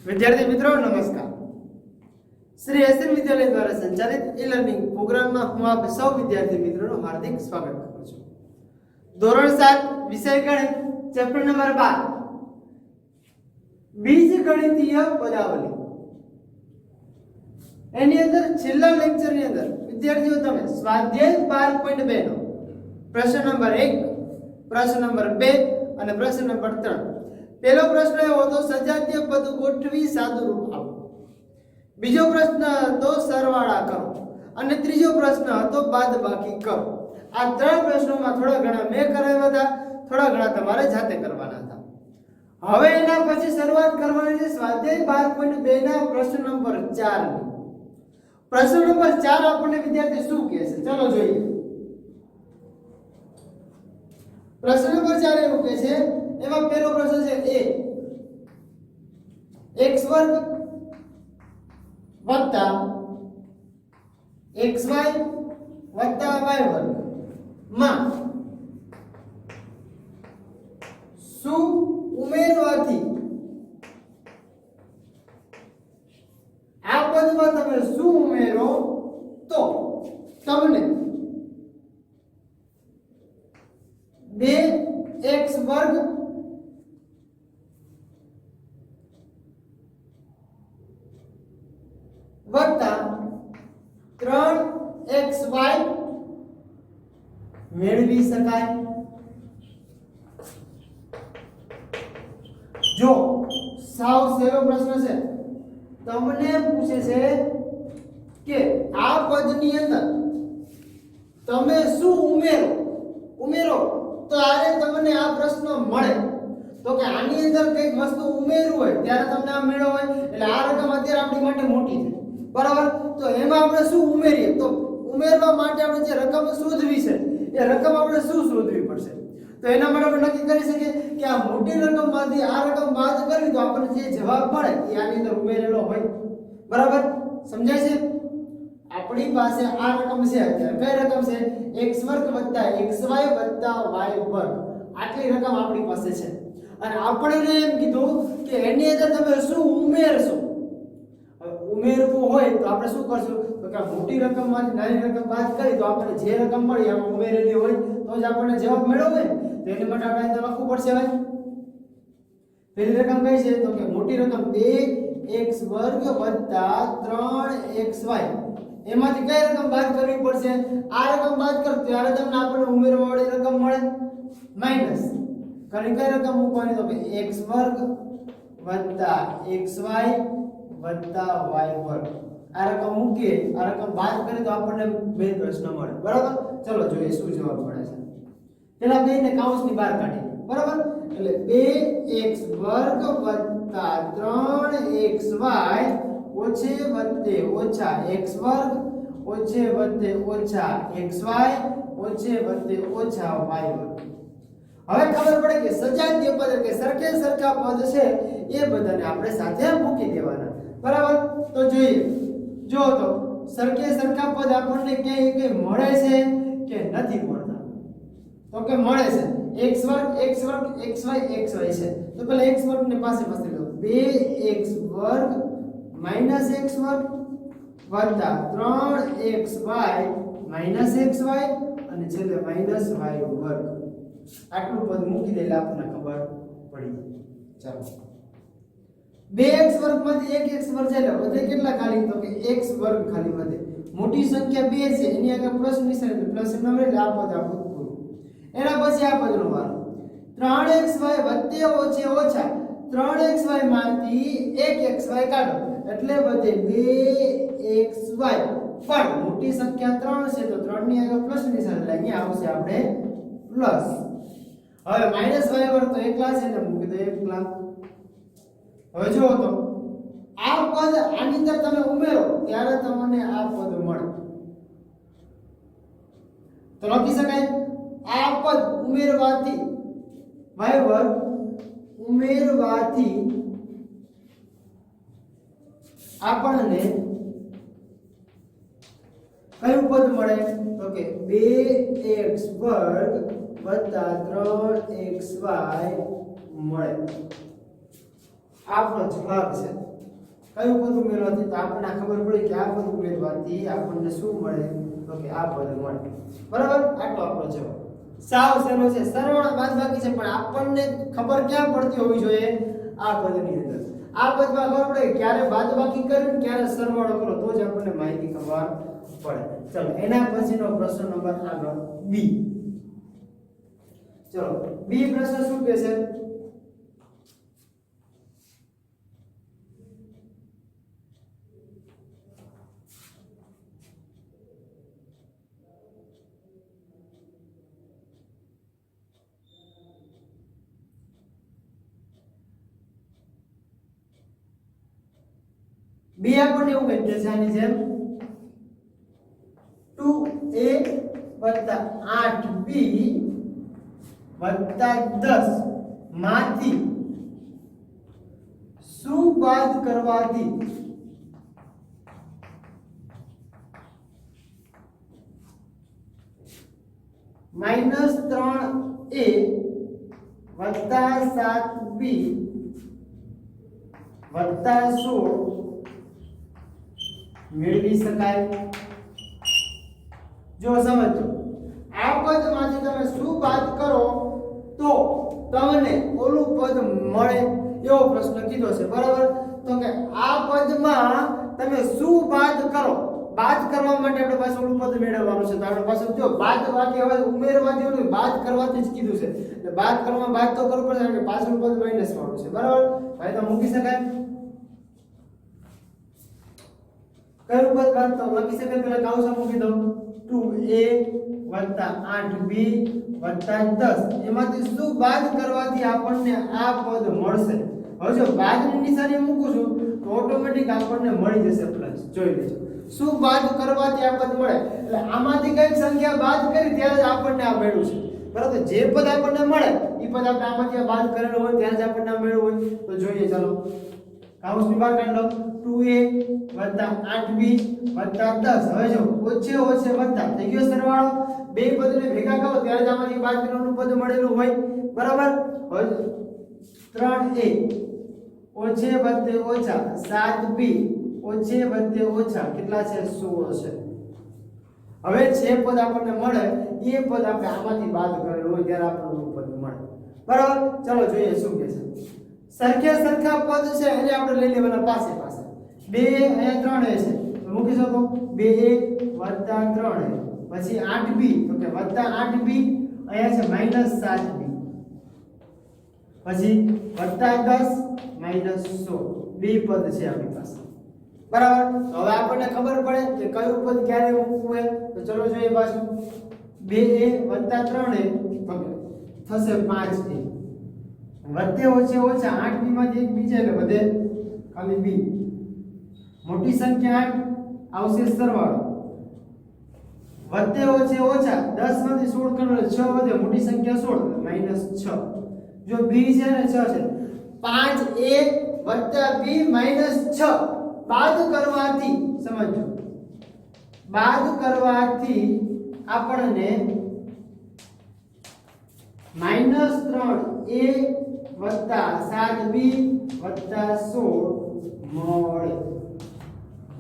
विद्यार्थी मित्रों नमस्कार। श्री एसएन विद्यालय द्वारा संचालित ई लर्निंग प्रोग्राम में हूँ आप सौ विद्यार्थी मित्रों हार्दिक स्वागत करूँ छूं। धोरण 7 विषय गणित चैप्टर नंबर 12 बीजगणितीय पदावली एनी अंदर छेल्ला लेक्चर ની અંદર વિદ્યાર્થીઓ તમે સ્વાધ્યાય 12.2 નો પ્રશ્ન નંબર 1 પ્રશ્ન નંબર 2 અને પ્રશ્ન નંબર 3 પહેલો પ્રશ્ન એવો હતો સજાતીય પદ ગોઠવી સાદું રૂપ આપો, બીજો પ્રશ્ન હતો સરવાળા કરો અને ત્રીજો પ્રશ્ન હતો બાદબાકી કરો। આ ત્રણ પ્રશ્નોમાં થોડા ઘણા મેં કરાવ્યા હતા, થોડા ઘણા તમારે જાતે કરવાના હતા। હવે એના પછી શરૂઆત કરવાની છે સ્વાધ્યાય 12.2 ના પ્રશ્ન નંબર 4 ની। प्रश्न नंबर 4 आपने विद्यार्थी શું કહે છે ચલો જોઈએ। प्रश्न नंबर 4 એવું કહે છે, એમાં પહેલો પ્રશ્ન છે a x વર્ગ વત્તા xy વત્તા y વર્ગ માં શું ઉમેરવાથી આ પદમાં તમે શું ઉમેરો તો તમને 2x વર્ગ વત્તા 3xy મેળવી શકાય। જો સાવ સહેલો પ્રશ્ન છે, તમને પૂછે છે કે આ પદની અંદર તમે શું ઉમેરો તો આરે તમને આ પ્રશ્ન મળે તો કે આની અંદર કઈક વસ્તુ ઉમેરવું હોય ત્યારે તમને આ મેળો હોય એટલે આ રકમ અત્યારે આપણી માટે મોટી છે, બરાબર। તો એમાં આપણે શું ઉમેરીએ તો ઉમેરવા માટે આપણે જે રકમ શોધવી છે એ રકમ આપણે શું શોધવી પડશે તો એના માટે આપણે નક્કી કરી શકીએ કે આ મોટી રકમમાંથી આ રકમ બાદ કરવી તો આપણને જે જવાબ મળે એ આની અંદર ઉમેરેલો હોય, બરાબર। સમજાય છે? આપણી પાસે આ રકમ છે, અત્યારે કઈ રકમ છે x વર્ગ વત્તા xy વત્તા y વર્ગ, આટલી રકમ આપણી પાસે છે અને આપણે એમ કીધું કે એની અંદર તમે શું ઉમેરશો। ઉમેરવું હોય તો આપણે શું કરશું તો કે મોટી રકમમાંથી નાની રકમ બાદ કરી તો આપણે જે રકમ મળી એમાં ઉમેરેલી હોય તો જ આપણને જવાબ મેળવવો હોય તો એની માટે આપણે અંદર લખવું પડશે। હવે પહેલી રકમ કઈ છે તો કે મોટી રકમ 2x વર્ગ વત્તા 3xy, એમાંથી કઈ રકમ બાદ કરવી પડશે? આ રકમ બાદ કરો ત્યારે તમને આપણને ઉમેરવા વાળી રકમ મળે માઈનસ કરી કઈ રકમ મૂકવાની તો કે x વર્ગ વત્તા xy વત્તા y વર્ગ, આ રકમ મૂકીએ આ રકમ બાદ કરીએ તો આપણને બે પ્રશ્ન મળે, બરાબર। ચલો જોઈએ શું જવાબ મળે છે। પેલા બેને કૌંસની બહાર કાઢીએ, બરાબર। એટલે 2x વર્ગ વત્તા 3xy ઓછે વત્તે ઓછા x વર્ગ ઓછે વત્તે ઓછા xy ઓછે વત્તે ઓછા y વર્ગ। હવે ખબર પડે કે સજાતીય પદ કે સરખે સરખા પદ છે એ બધાને આપણે સાથે મૂકી દેવાના, બરાબર। તો જોઈએ, જો તો સરખે સરખા પદ આપણને ક્યાંય મળે છે કે નથી મળતા તો કે મળે છે x વર્ગ xy છે તો પેલા x વર્ગ ને પાસે લો 2x વર્ગ માઈનસ x વર્ગ વત્તા 3xy માઈનસ xy અને છેલ્લે માઈનસ y વર્ગ, આટલું પદ મૂકી દે એટલે આપણને ખબર પડી। ચાલો 2x વર્ગ માંથી 1x વર્ગ છે એટલે વધે કેટલા ખાલી તો કે x વર્ગ ખાલી વધે, મોટી સંખ્યા 2 છે એની આગળ પ્લસ નિશાન એટલે પ્લસ નંબર એટલે આ પદ આપણું પૂરું। એના પછી આ પદનો વારો 3xy વત્તે ઓછે ઓછા 3xy માંથી 1xy કાઢો એટલે વધે 2xy, પણ મોટી સંખ્યા 3 છે તો 3 ની આગળ પ્લસ નિશાન એટલે અહીંયા આવશે આપણે પ્લસ। હવે માઈનસ y વર્ગ તો એકલા છે એટલે મૂકી દો એકલા। હવે જો તો આ પદ આની અંદર તમે ઉમેરો ત્યારે તમને આ પદ મળે તો લખી શકાય આ પદ ઉમેરવાથી y વર્ગ ઉમેરવાથી આપણને કયું પદ મળે તો કે 2x વર્ગ વત્તા 3xy મળે। આપણો જવાબ છે કયું પદ ઉમેરવાથી? તો આપણને ખબર પડી કે આ પદ ઉમેરવાથી આપણને શું મળે? તો કે આ પદ મળે. બરાબર, આટલો આપણો જવાબ. સાવ સહેલો છે, સરવાળા બાદબાકી છે, પણ આપણને ખબર ક્યાં પડતી હોવી જોઈએ? આ પદની અંદર. આ પદમાં ખબર પડે ક્યારે બાદબાકી કરવી, ક્યારે સરવાળો કરો, તો જ આપણને માહિતી ખબર પડે. ચલો એના પછીનો પ્રશ્ન નંબર આગળ બી. ચલો બી પ્રશ્ન શું કહે છે? બી આપણને એવું કહે છે આની જેમ 2a 8b 10 માંથી શું બાદ કરવાથી -3a 7b 16 મેળવી શકાય? જો સમજો, આ પદમાંથી તમે શું બાદ કરો તો તમને ઓલું પદ મળે, એવો પ્રશ્ન કીધો છે. બરાબર, તો કે આ પદમાં તમે શું બાદ કરો? બાદ કરવા માટે આપણે પાસે ઓલું પદ મેળવવાનું છે. તો આપણે પાસે જો બાદ વાક્ય હવે ઉમેરવા જેવું બાદ કરવાથી જ કીધું છે, એટલે બાદ કરવામાં બાદ તો કરવું પડે, કારણ કે પાછળનું પદ માઈનસ વાળું છે. બરાબર, ભાઈ તો મૂકી શકાય. કયું પદ બાદ તો લખી શકાય? પેલા કૌંસ મૂકી દો. 2a 8b 10 એમાંથી શું બાદ કરવાથી આપણને આ પદ મળશે? હવે જો બાદની નિશાની મૂકું છું તો ઓટોમેટિક આપણને મળી જશે પ્લસ. જોઈ લેજો, શું બાદ કરવાથી આ પદ મળે, એટલે આમાંથી કઈક સંખ્યા બાદ કરી ત્યારે જ આપણને આ મળ્યું છે. બરાબર, જે પદ આપણને મળે એ પદ આપણે આમાંથી બાદ કરેલું હોય ત્યારે જ આપણને આ મળ્યું હોય. તો જોઈએ, ચાલો કૌંસની બહાર કાઢ લો. 2a 8b 10. હવે જો ઓછે ઓછે વત્તા થઈ ગયો સરવાળો, બે પદને ભેગા કરો ત્યારે જ આમાંથી બાદ કરેલું પદ મળેલું હોય. બરાબર, હવે 3a ઓછે વત્તે ઓછા 7b ઓછે વત્તે ઓછા કેટલા છે? 16 છે. હવે જે પદ આપણને મળે એ પદ આપણે આમાંથી બાદ કરેલું હોય ત્યારે આપણને પદ મળે. બરાબર, ચાલો જોઈએ શું કહે છે. સરખે સરખા પદ છે એને આપણે લઈ લેવાના પાસે પાસે. 2 અને 3 છે તો મૂકી શકો 2a 3a, પછી 8b તો કે +8b, અહીંયા છે -7b, પછી +10 -16, બે પદ છે આપણી પાસે. બરાબર, તો હવે આપણને ખબર પડે કે કયું પદ ક્યારે મૂકવું છે. તો ચલો જોઈએ પાછું. 2a 3a ઓકે થશે 5a, વચ્ચે ઓછે ઓછા 8b માંથી એક બીજે એટલે વધે ખાલી b, મોટી સંખ્યા 8 આવશે સરવાળો, વચ્ચે ઓછે ઓછા 10 માંથી 16 કરો એટલે 6 વધે, મોટી સંખ્યા 16 -6. જો b છે ને 6 છે, 5a b -6 બાદ કરવાથી, સમજો, બાદ કરવાથી આપણને -3a 7b 16 મળે.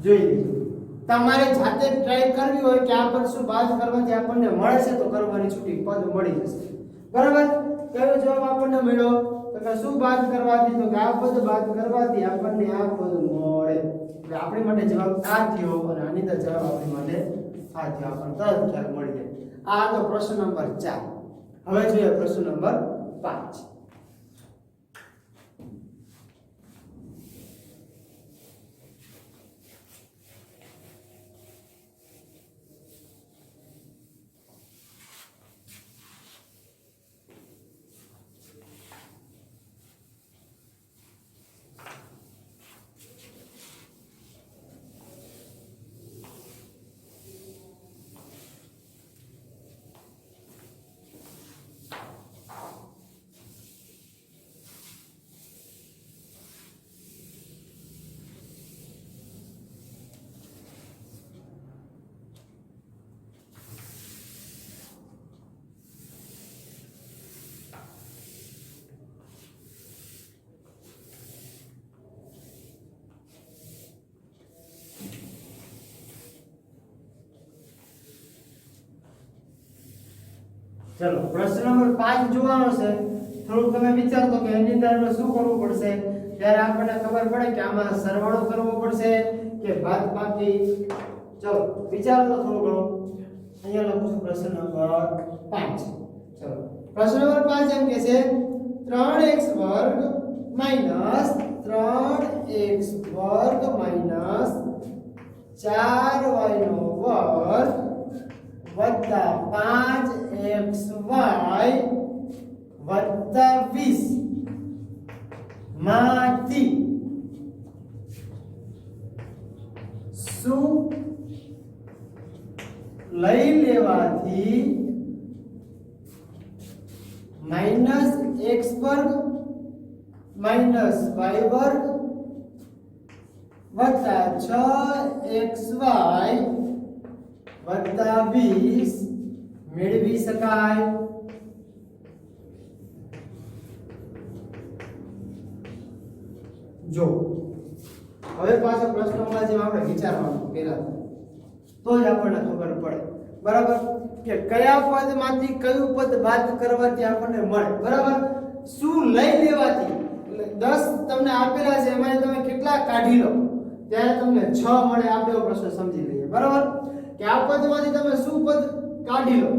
જોઈ લીધું. તમારે જાતે ટ્રાય કરવી હોય કે આ પદ શું બાદ કરવાથી આપણને મળે છે તો કરવાની છૂટી, પદ મળી જશે. બરાબર, કયો જવાબ આપણને મળ્યો? તો કે શું બાદ કરવાથી? તો કે આ પદ બાદ કરવાથી આપણને આ પદ મળે. એટલે આપણી માટે જવાબ આ થયો અને આની અંદર જવાબ આપણી માટે આ થયો. આપણને તરત ખ્યાલ મળી જાય. આ તો પ્રશ્ન નંબર 4. હવે જોઈએ પ્રશ્ન નંબર 5. ચલો પ્રશ્ન નંબર 5 જોવાનો છે. થોડું તમે વિચારતો કે એની અંદર શું કરવું પડશે, ત્યારે આપણને ખબર પડે કે આમાં સરવાળો કરવો પડશે કે બાદબાકી. ચલો વિચારો તો થોડું ઘણું. અહીંયા લખું છું પ્રશ્ન નંબર 5. ચલો પ્રશ્ન નંબર 5 એમ કે છે 3x વર્ગ માઈનસ 3x વર્ગ માઈનસ 4y નો વર્ગ વત્તા 5xy વત્તા 20 માંથી શું લઈ લેવાથી માઈનસ x વર્ગ માઈનસ y વર્ગ વત્તા 6xy વત્તા 20 મેળવી શકાય. જો હવે પાછો પ્રશ્નમાં જેમ આપણે વિચારવાનું પહેલા તો જ આપણને ખબર પડે બરાબર કે કયા પદમાંથી કયું પદ બાદ કરવાથી આપણને મળે. બરાબર શું લઈ લેવાથી, એટલે 10 તમને આપેલા છે એમાં તમે કેટલા કાઢી લો ત્યારે તમને 6 મળે. આપણે પ્રશ્ન સમજી લઈએ. બરાબર કે આ પદમાંથી તમે શું પદ કાઢી લો,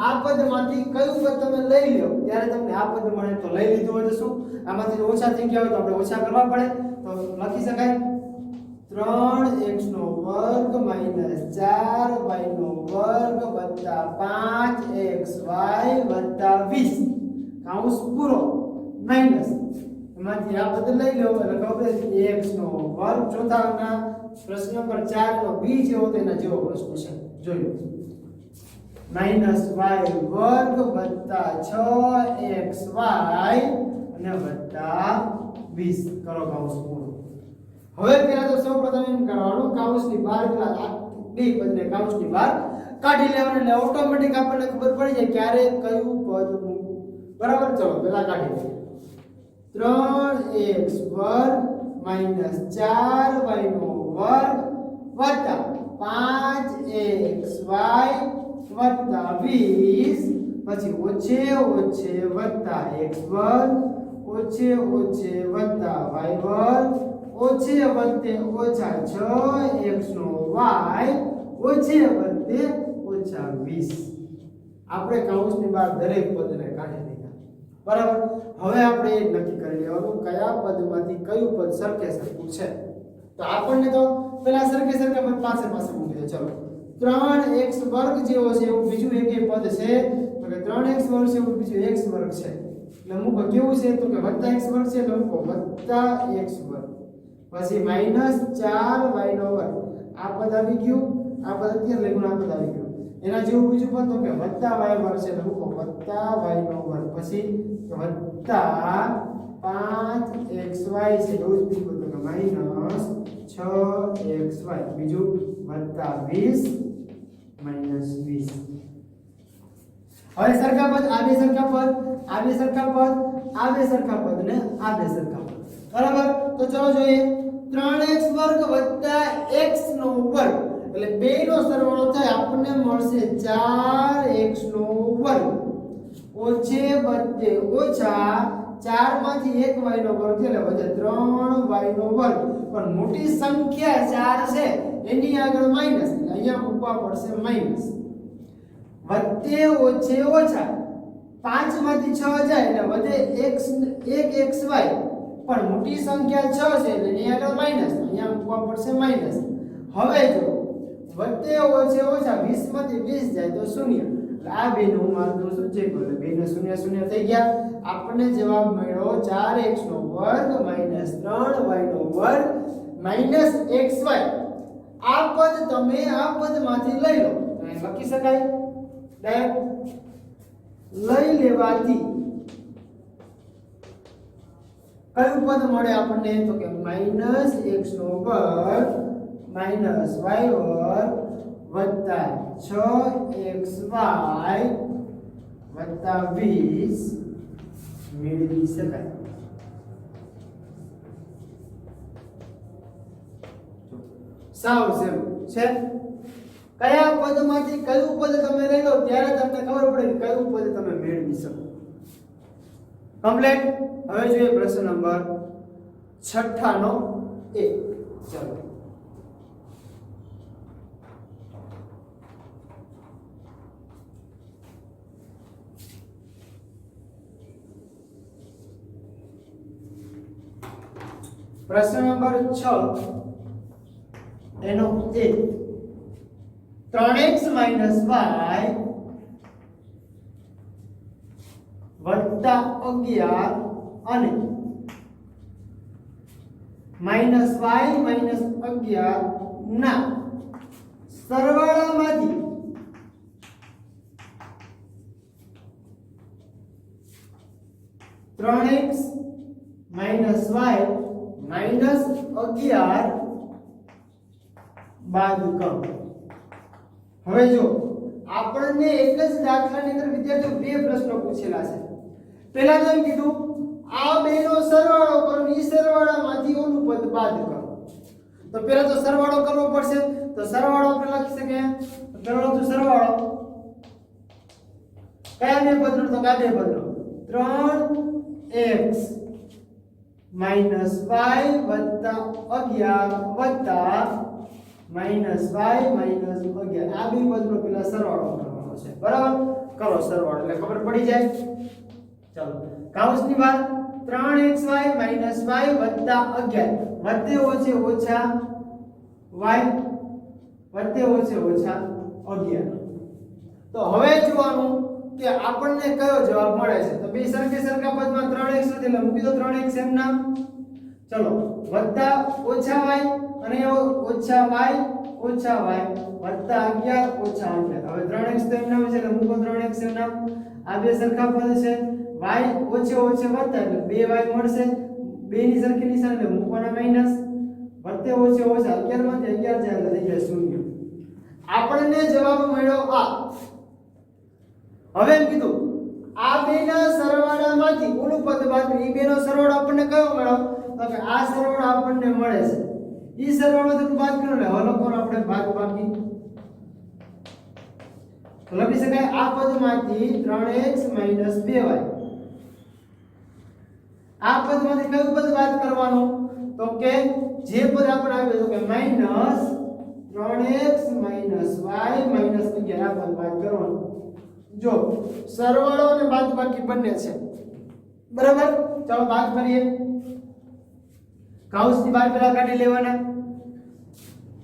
આ પદમાંથી કયું પદ તમે લઈ લો ત્યારે તમને આ પદ મળે. તો લઈ લીધું હોય તો શું આમાંથી ઓછા થઈ ગયા હોય તો આપણે ઓછા કરવા પડે. તો લખી શકાય 3x નો વર્ગ માઈનસ 4y નો વર્ગ વત્તા 5xy વત્તા 20 કૌંસ પૂરો માઈનસ એમાંથી આ પદ લઈ લો એટલે ખબર છે x નો વર્ગ. ચોથાના પ્રશ્ન નંબર 4 નો b જેવો તેના જેવો પ્રશ્ન છે. જોયો માઈનસ y વર્ગ વત્તા 6xy અને વત્તા 20 કરો કૌંસ પૂરો. હવે પહેલા તો સૌપ્રથમ એમ કરવાનું કૌંસની બહાર પેલા બે પદને કૌંસની બહાર કાઢી લેવાનું એટલે ઓટોમેટિક આપણને ખબર પડી જાય ક્યારે કયું પદ મૂકવું. બરાબર ચલો પહેલા કાઢી લઈએ 3x વર્ગ માઈનસ 4y નો વર્ગ વત્તા 5xy વત્તા 20 પછી ઓછે ઓછે વત્તા x વર્ગ ઓછે ઓછે વત્તા y વર્ગ ઓછે વત્તે ઓછા 6x નો y ઓછે વત્તે ઓછા 20. આપણે કૌંસની બહાર દરેક પદને કાઢી લીધા. બરાબર હવે આપણે એ નક્કી કરી લેવાનું કયા પદમાંથી કયું પદ સરખે સરખું છે. તો આપણને તો પેલા સરખે સરખા પદ પાસે પાસે મૂકી દે. ચલો 3x વર્ગ જેવો છે એવું બીજું એક પદ છે તો કે 3x વર્ગ છે એવું બીજું x વર્ગ છે એટલે મૂકો કેવું છે તો કે વત્તા x વર્ગ છે એટલે મૂકો વત્તા x વર્ગ પછી માઈનસ 4y નો વર્ગ. આ પદ આવી ગયું, આ પદ અત્યારે લખ્યું આ પદ આવી ગયું. એના જેવું બીજું પદ તો કે વત્તા y વર્ગ છે એટલે મૂકો વત્તા y નો વર્ગ પછી વત્તા 5xy છે એવું જ બીજું પદ તો કે માઈનસ 6xy બીજું વત્તા 20 માઈનસ 20. હવે સરખા પદ આ બે સરખા પદ આ બે સરખા પદ આ બે સરખા પદ ને આ બે સરખા પદ. બરાબર તો ચલો જોઈએ 3x વર્ગ વત્તા x નો વર્ગ એટલે બેનો સરવાળો થાય આપણને મળશે 4x નો વર્ગ ઓછે વત્તે ઓછા 4 માંથી 1y નો વર્ગ એટલે વધે 3y નો વર્ગ. પણ મોટી સંખ્યા 4 છે એની આગળ માઈનસ એટલે અહીંયા મૂકવા પડશે માઈનસ વત્તે ઓછે ઓછા 5 માંથી 6 જાય એટલે વધે x 1xy પણ મોટી સંખ્યા 6 છે એટલે એની આગળ માઈનસ અહીંયા મૂકવા પડશે માઈનસ. હવે જો વત્તે ઓછે ઓછા 20 માંથી 20 જાય તો 0 એટલે આ બેનું માર્ગનું સૂચક એટલે બેને 0 0 થઈ ગયા. આપણને જવાબ મળ્યો 4x નો વર્ગ માઈનસ 3y નો વર્ગ માઈનસ xy. આ પદ તમે આ પદમાંથી લઈ લો તો એ લખી શકાય ડાયરેક્ટ લઈ લેવાથી કયું પદ મળે આપણને તો કે માઈનસ x નો વર્ગ માઈનસ y વર્ગ વત્તા 6xy વત્તા 20 મેળવી શકાય. સાવ સેમ છે. કયા પદમાંથી કયું પદ તમે લઈ લો ત્યારે તમને ખબર પડે કે કયું પદ તમે મેળવી શકો. કમ્પ્લીટ. હવે જોઈએ પ્રશ્ન નંબર 6 નો એ. ચાલો પ્રશ્ન નંબર 6 એનો એ 3x y વત્તા 11 અને માઈનસ y માઈનસ 11 ના સરવાળામાંથી 3x માઈનસ y માઈનસ 11 બાદ કરો. હવે જો આપણને એક જ દાખલાની અંદર વિદ્યાર્થીઓ બે પ્રશ્નો પૂછેલા છે. પહેલા તો એમ કીધું આ બેનો સરવાળો કરો ને ઈ સરવાળામાંથી ઓલું પદ બાદ કરો. તો પહેલા તો સરવાળો કરવો પડશે. તો સરવાળો આપણે લખી શકીએ. પહેલો તો સરવાળો કયા બે પદનો? તો કયા બે પદનો? 3x માઈનસ y વત્તા 11 વત્તા માઈનસ y માઈનસ 11 આ બે પદનો પેલા સરવાળો કરવાનો છે. બરાબર? કરો સરવાળો એટલે ખબર પડી જાય. ચાલો કૌંસની બહાર 3xy માઈનસ y વત્તા 11 વત્તે ઓછે ઓછા y વત્તે ઓછે ઓછા 11. તો હવે જોવાનું કે આપણને કયો જવાબ મળે છે. તો બે સરખા પદમાં 3x નથી એટલે મૂકી દો 3x એમ નામ. ચલો વત્તા ઓછા y અને ઓછા y વત્તા 11 ઓછા 11. હવે 3x તો એમ નામ છે એટલે મૂકો 3x એમ નામ. આ બે સરખા પદ છે. y ઓછે વત્તા એટલે 2y મળશે. બે ની સરખી નિશાની એટલે મૂકવાના માઈનસ. વત્તે ઓછે ઓછા 11 માંથી 11 જાય એટલે થઈ જાય 0. આપણને જવાબ મળ્યો આ. હવે એમ કીધું આ બેના સરવાળામાંથી ઓલું પદ બાદ ઈ બેનો સરવાળો આપણને કયો મળ્યો? તો કે આ સરવાળો આપણને મળે છે. ઈ સરવાળો તો બાદ કરો એટલે હવે લખો આપણે બાદ બાકી. તો લખી શકાય આ પદમાંથી 3x 2y. આ પદમાંથી કયું પદ બાદ કરવાનું? તો કે જે પદ આપણે આવ્યું તો કે માઈનસ 3x y માઈનસ 11 આ પદ બાદ કરવાનું. જો સરવાળો અને બાદબાકી બંને છે. બરાબર? ચાલો બાદ કરીએ. કૌંસની બહાર પેલા કાઢી લેવાના.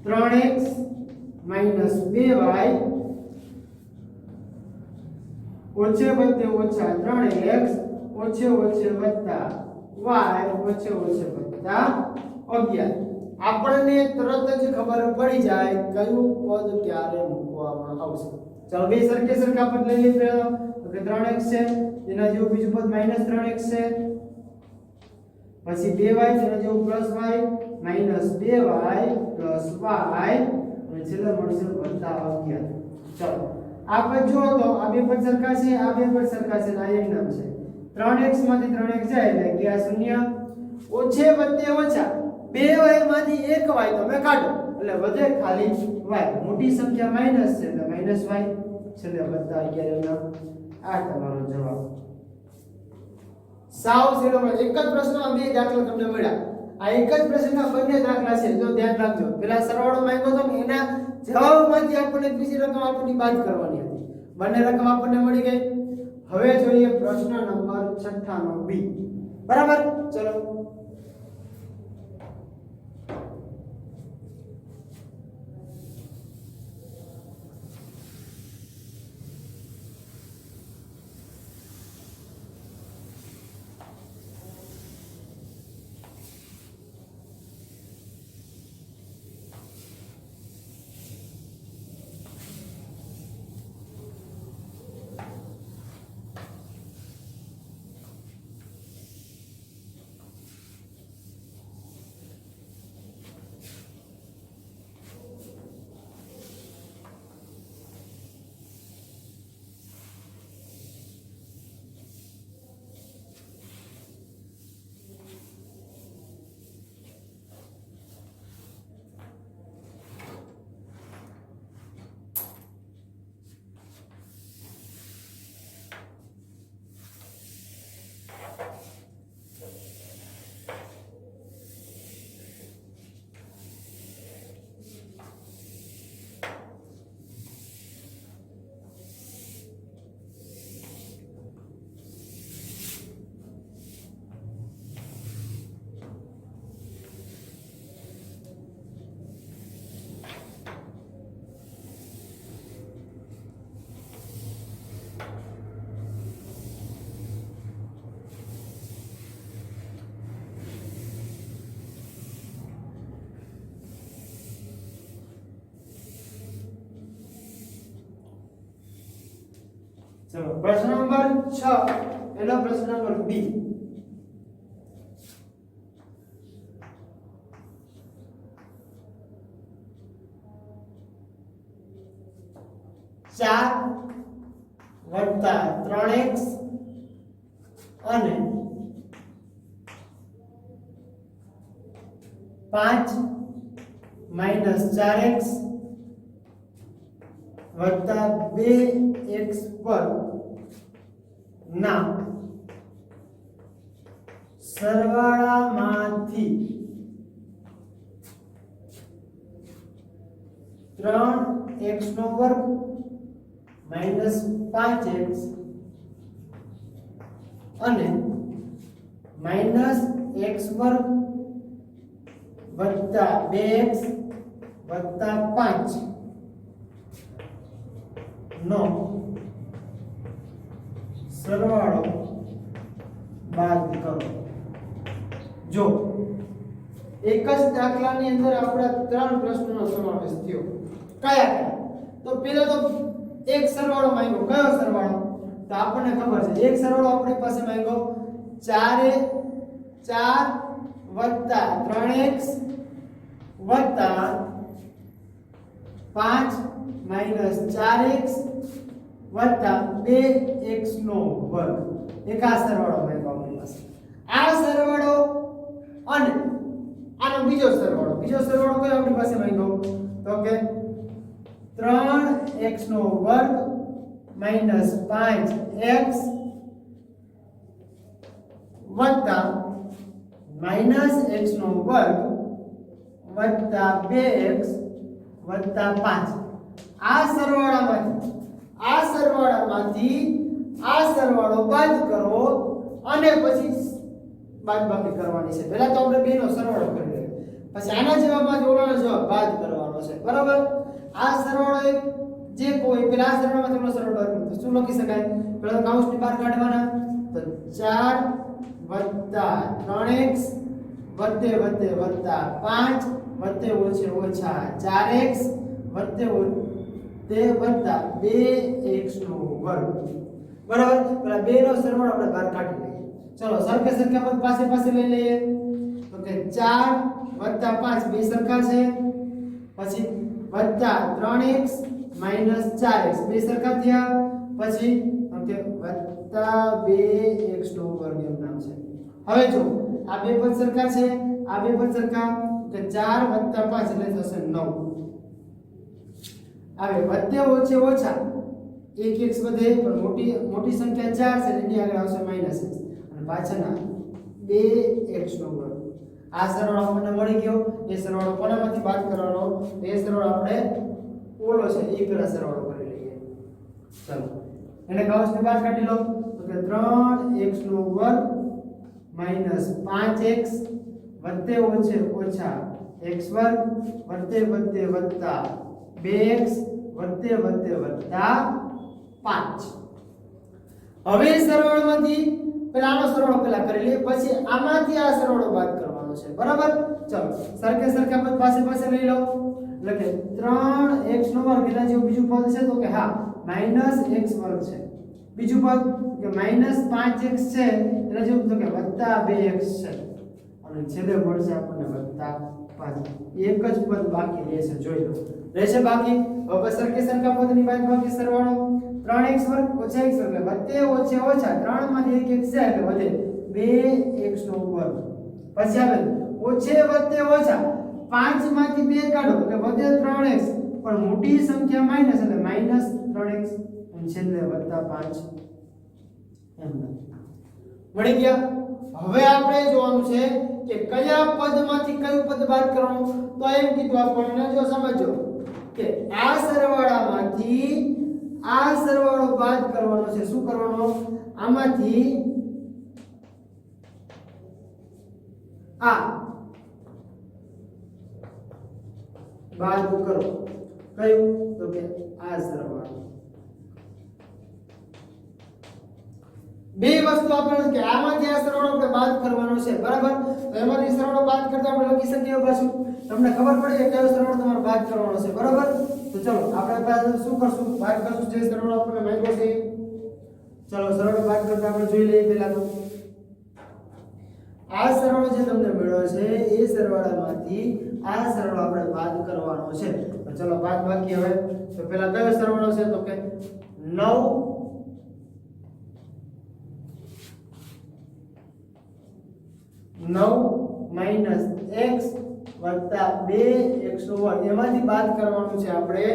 3x 2y ઓછે વત્તે ઓછા 3x ઓછે વત્તા y ઓછે વત્તા 11. આપણને તરત જ ખબર પડી જાય કયું પદ ક્યારે મૂકવામાં આવશે. ચાલો બે સરખા પદ લઈ લઈએ. તો કે 3x છે એના જેવું બીજું પદ -3x છે. પછી 2y એના જેવું +y -2y +y અને છેલ્લે મળશે +11. ચાલો આ પદ જુઓ તો આ બે પદ સરખા છે, આ બે પદ સરખા છે, આ એક નામ છે. 3x માંથી 3x જાય એટલે ગયા 0. ઓછે વત્તે ઓછા 2y માંથી 1y તમે કાઢો એટલે વધે ખાલી y. મોટી સંખ્યા માઈનસ છે એટલે -y છેલ્લે વત્તા 11 આ તમારો જવાબ. સાવ સીધો. એક જ પ્રશ્નમાં બે દાખલા તમને મળ્યા. આ એક જ પ્રશ્નના બંને દાખલા છે. જો ધ્યાન રાખજો. પેલા સરવાળો માંગ્યો તો ને એના જવાબમાંથી આપણને બીજી રકમ આપણને બાદ કરવાની હતી. બંને રકમ આપણને મળી ગઈ. હવે જોઈએ પ્રશ્ન નંબર 6 નો બી. બરાબર? ચલો ચલો પ્રશ્ન નંબર 6 એનો પ્રશ્ન નંબર બી 4 વત્તા 3x અને 5 માઈનસ 4x વત્તા 2x પર ના સરવાળામાંથી 3x નો વર્ગ માઈનસ 5x અને માઈનસ x વર્ગ વત્તા 2x વત્તા 5 નો સરવાળો બાદ કરો. જો એક જ દાખલાની અંદર આપણા 3 પ્રશ્નોનો સમાવેશ થયો. કયા તો પહેલા તો એક સરવાળો માંગ્યો. કયો સરવાળો? તો આપણને ખબર છે એક સરવાળો આપણી પાસે માંગ્યો 4 વત્તા 3x વત્તા 5 માઈનસ 4x વત્તા 2x નો વર્ગ. એક આ સરવાળો માંગ્યો આપણી પાસે. આ સરવાળો અને આનો બીજો સરવાળો કયો આપણી પાસે માંગ્યો? તો કે 3x નો વર્ગ માઈનસ 5x વત્તા માઈનસ x નો વર્ગ વત્તા 2x વત્તા 5. આ સરવાળામાંથી આ સરવાળો બાદ કરો અને પછી બાદબાકી કરવાની છે. પહેલા તો આપણે બેનો સરવાળો કરી લઈએ, પછી આના જવાબમાંથી ઓલાનો જવાબ બાદ કરવાનો છે. બરાબર? આ સરવાળો એક જે કોઈ પેલા આ સરવાળામાંથી ઓલો સરવાળો બાદ કરો તો શું લખી શકાય? પહેલા કૌંસની બહાર કાઢવાના. તો 4 વત્તા 3x વત્તે વત્તા 5 વત્તે ઓછા 4x વત્તે વત્તા 2x નો વર્ગ. બરાબર? પેલા બે નો સરવાળો આપણે બહાર કાઢી લઈએ. ચલો સરખે સરખા પદ પાસે લઈ લઈએ. તો કે 4 વત્તા 5 બે સરખા છે, પછી વત્તા 3x માઈનસ 4x બે સરખા થયા, પછી ઓકે વત્તા 2x નો વર્ગ એમ નામ છે. હવે જો આ બે પદ સરખા છે, આ બે પદ સરખા, તો 4 વત્તા 5 એટલે થશે 9. હવે વત્તે ઓછા એક x વધે પણ મોટી સંખ્યા 4 છે એની આગળ આવશે માઈનસ x અને પાછળના 2x નો વર્ગ. આ સરવાળો આપણને મળી ગયો. એ સરવાળો કોનામાંથી બાદ કરવાનો? એ સરવાળો આપણે ઓલો છે એ પેલા સરવાળો કરી લઈએ. ચાલો એને કૌંસની બહાર કાઢી લો. તો કે 3x નો વર્ગ માઈનસ 5x વત્તે ઓછા x વર્ગ વત્તે વત્તા 2x વત્તે વત્તા 5. હવે સરવાળામાંથી પેલાનો સરવાળો પેલા કરી લઈએ, પછી આમાંથી આ સરવાળો બાદ કરવાનો છે. બરાબર? ચલો સરખે સરખા પદ પાસે લઈ લો. એટલે કે 3x નો વર્ગ એના જેવું બીજું પદ છે તો કે હા માઈનસ x વર્ગ છે. બીજું પદ કે માઈનસ 5x છે એના જેવું તો કે વત્તા 2x છે અને છેલ્લે મળશે આપણને વત્તા 5. એક જ પદ બાકી રહેશે. જોઈ લો રહેશે બાકી. હવે સરખે સરખા પદની બાદબાકી સરવાળો 3x વર્ગ ઓછા x વર્ગ એટલે વત્તે ઓછા 3 માંથી 1x છે એટલે વધે 2x નો વર્ગ. પછી આવે ઓછે વત્તે ઓછા 5 માંથી 2 કાઢો એટલે વધે 3x પણ મોટી સંખ્યા માઈનસ એટલે માઈનસ 3x અને છેલ્લે વત્તા 5 એમ મળી ગયા. હવે આપણે જોવાનું છે કે કયા પદમાંથી કયું પદ બાદ કરવાનું. તો એમ કીધું આપણને, જો સમજો કે આ સરવાળામાંથી આ સરવાળો બાદ કરવાનો છે. શું કરવાનો? આમાંથી આ બાદ કરો. કયું? તો કે આ સરવાળો. બે વસ્તુ આપણને કે આમાંથી આ સરવાળો આપણે બાદ કરવાનો છે. બરાબર? તો એમાંથી સરવાળો બાદ કરતા આપણે લખી શકીએ પાછું. તમને ખબર પડે કે કયો સરવાળો તમારે બાદ કરવાનો છે. બરાબર? તો ચલો આપણે પહેલા શું કરશું? બાદ કરશું જે સરવાળો આપણને માંગ્યો છે. ચલો સરળ બાદ કરતા આપણે જોઈ લઈએ પહેલા તો આ સરવાળો જે તમને મળ્યો છે એ સરવાળામાંથી આ સરવાળો આપણે બાદ કરવાનો છે તો ચલો બાદ બાકી હવે તો પહેલા કયો સરવાળો છે તો કે 9 - x + 2x નો વર્ગ એમાંથી બાદ કરવાનું છે આપણે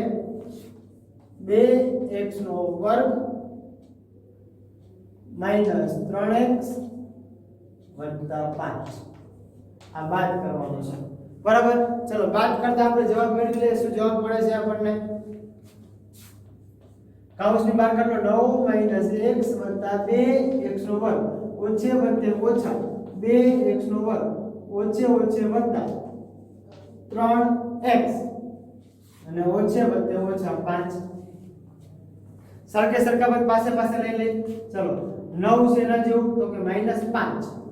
2x નો વર્ગ - 3x + 5 આ બાદ કરવાનું છે બરાબર ચલો બાદ કરતા આપણે જવાબ મેળવી લઈએ શું જવાબ મળે છે આપણને કૌંસની બહાર કાઢો 9 - x + 2x નો વર્ગ ઓછે વત્તે ઓછા 2x નો વર્ગ ઓછે ઓછે વત્તા 3x અને ઓછે વત્તે ઓછા 5 સરખે સરખા પદ પાસે પાસે લઈ લે ચલો 9 છે એના જેવું તો કે -5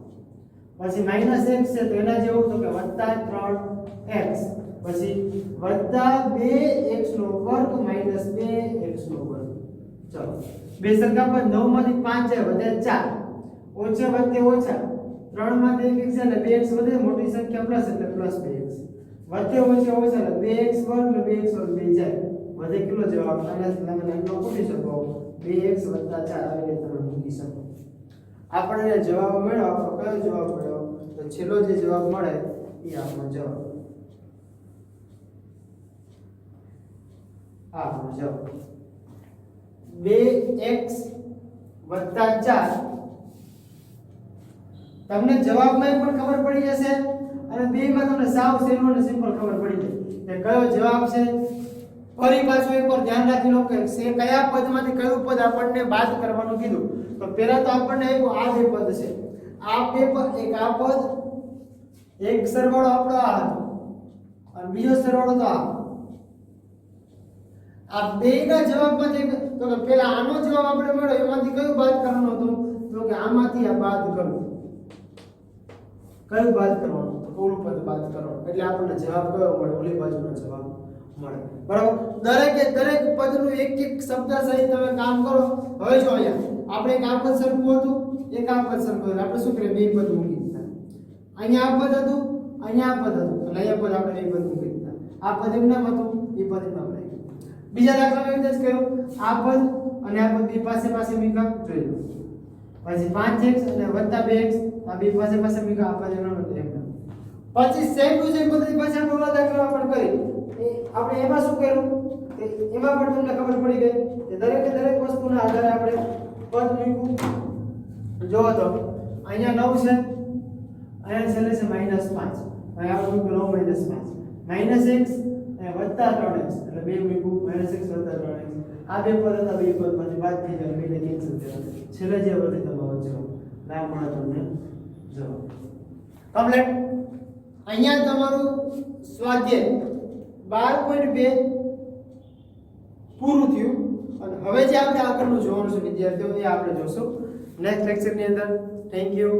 પછી -x છે તો એના જેવું તો કે +3x પછી +2x નો વર્ગ -2x નો વર્ગ ચલો બે સરખા પદ 9 માંથી 5 જાય વધે 4 ઓછે વત્તે ઓછા 3 માંથી 1 છે એટલે 2x વધે મોટી સંખ્યા પ્લસ એટલે +2x વત્તે ઓછે ઓછા એટલે 2x વર્ગ ને 2x વર્ગ બે જાય વધે કેટલો જવાબ આનાથી તમે એનો પૂછી શકો 2x + 4 આવી રીતે તમે મૂકી શકો આપણને જવાબ મળ્યો આપણો કયો જવાબ મળ્યો તો છેલ્લો જે જવાબ મળે એ આપણો જવાબ આપણો જવાબ 2x + 4 તમને જવાબમાં પણ ખબર પડી જશે અને બેમાં તમને સાવ સહેલું અને સિમ્પલ ખબર પડી જાય કે કયો જવાબ છે ફરી પાછું એકવાર ધ્યાન રાખી લો કે કયા પદમાંથી કયું પદ આપણને બાદ કરવાનું કીધું તો પહેલા તો આપણને આ બે પદ છે આ બે પદ એક આ પદ એક સરવાળો આપણો આ હતો અને બીજો સરવાળો તો આ બેના જવાબમાંથી તો કે પહેલા આનો જવાબ આપણે મળ્યો એમાંથી કયું બાદ કરવાનું હતું તો કે આમાંથી આ બાદ કરવું કયું બાદ કરવાનું તો ઓલું પદ બાદ કરવાનું એટલે આપણને જવાબ કયો મળે ઓલી બાજુનો જવાબ મળે બરાબર દરેક પદનું એક એક શબ્દ સહિત તમે કામ કરો હવે જો અહીંયા આપણે એક આ પદ સરખું હતું એક આ પદ સરખું હતું આપણે શું કરીએ બે પદ મૂકી દીધા અહીંયા આ પદ હતું અહીંયા આ પદ હતું એટલે અહીંયા પદ આપણે બે પદ મૂકી દીધા આ પદ એમ નામ હતું એ પદ એમ નામ રાખ્યું બીજા દાખલામાં એવી રીતે કર્યું આ પદ અને આ પદ બે પાસે પાસે મૂકા જોઈ લો પછી 5x અને +2x આ બે પાસે પાસે મૂકા આ પદ એમ નામ પછી સેમ ટુ સેમ પદ્ધતિ પાછી આપણે ઓલા દાખલા પણ કરી આપણે એમાં શું કર્યું કે એમાં પણ તમને ખબર પડી ગઈ કે દરેક વસ્તુના આધારે આપણે પદ મૂક્યું જોવો તો અહીંયા 9 છે અહીંયા છેલ્લે છે -5 અહીંયા આપણે મૂક્યું 9 - 5 -x અને +3x એટલે બે મૂક્યું -x + 3x આ બે પદ હતા બે પદ પછી બાદ થઈ જાય બેને કેન્સલ થયા છેલ્લે જે વધે તમારો જવાબ ના મળે તમને જવાબ કમ્પ્લીટ અહીંયા તમારું સ્વાધ્યાય 12.2 પૂરું થયું અને હવે જે આપણે આગળનું જોવાનું છે વિદ્યાર્થીઓ એ આપણે જોશું નેક્સ્ટ લેક્ચરની અંદર થેન્ક યુ